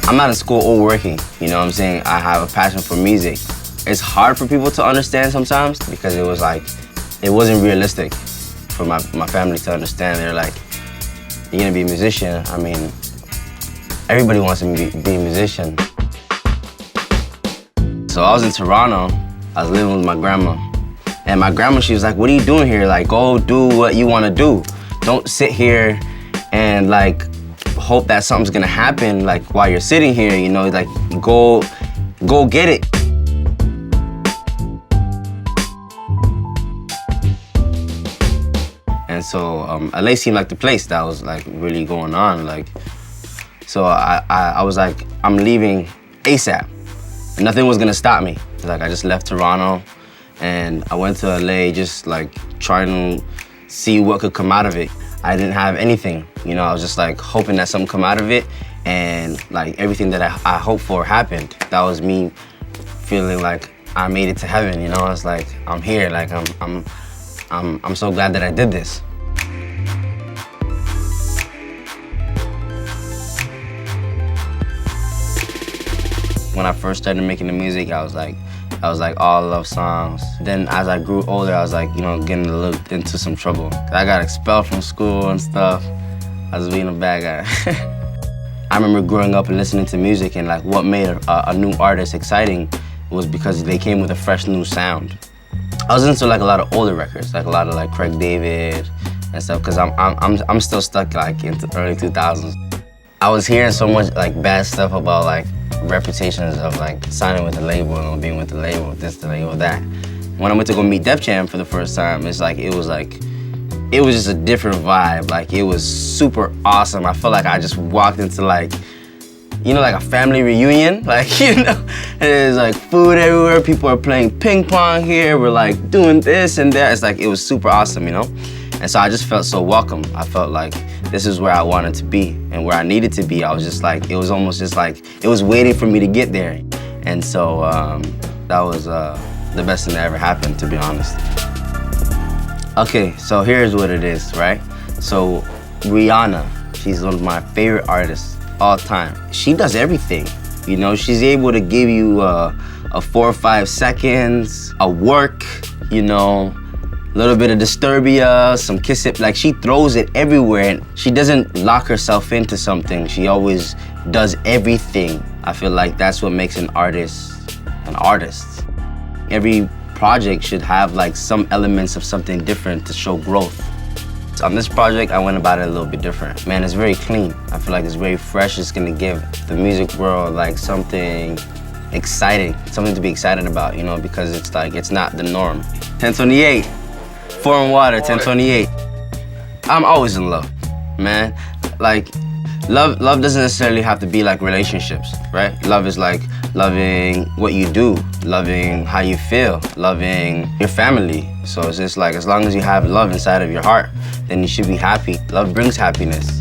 I'm not in school or working, you know what I'm saying? I have a passion for music. It's hard for people to understand sometimes because it was like, it wasn't realistic for my family to understand. They're like, you're gonna be a musician. I mean, everybody wants to be a musician. So I was in Toronto, I was living with my grandma. And my grandma, she was like, what are you doing here? Like, go do what you wanna do. Don't sit here and like, hope that something's gonna happen like while you're sitting here, you know, like go get it. And so LA seemed like the place that was like really going on. Like, so I was like, I'm leaving ASAP. Nothing was gonna stop me. Like I just left Toronto and I went to LA just like trying to see what could come out of it. I didn't have anything, you know, I was just like hoping that something come out of it and like everything that I hoped for happened. That was me feeling like I made it to heaven, you know, it's like I'm here, like I'm so glad that I did this. When I first started making the music, I was like all love songs. Then as I grew older, I was like, you know, getting a little into some trouble. I got expelled from school and stuff. I was being a bad guy. I remember growing up and listening to music and like what made a new artist exciting was because they came with a fresh new sound. I was into like a lot of older records, like a lot of like Craig David and stuff, because I'm still stuck like into early 2000s. I was hearing so much like bad stuff about like reputations of like signing with the label and being with the label, this, the label, that. When I went to go meet Def Jam for the first time, it was just a different vibe. Like it was super awesome. I felt like I just walked into like, you know, like a family reunion. Like, you know, there's like food everywhere. People are playing ping pong here. We're like doing this and that. It's like, it was super awesome, you know? And so I just felt so welcome. I felt like this is where I wanted to be and where I needed to be. I was just like, it was almost just like, it was waiting for me to get there. And so that was the best thing that ever happened, to be honest. Okay, so here's what it is, right? So Rihanna, she's one of my favorite artists all time. She does everything, you know? She's able to give you a 4 or 5 seconds, a work, you know, a little bit of Disturbia, some Kiss It, like she throws it everywhere and she doesn't lock herself into something. She always does everything. I feel like that's what makes an artist an artist. Every project should have like some elements of something different to show growth. So on this project, I went about it a little bit different. Man, it's very clean. I feel like it's very fresh. It's gonna give the music world like something exciting, something to be excited about, you know, because it's like, it's not the norm. 1028. Foreign Water, 1028. I'm always in love, man. Like, love doesn't necessarily have to be like relationships, right? Love is like loving what you do, loving how you feel, loving your family. So it's just like, as long as you have love inside of your heart, then you should be happy. Love brings happiness.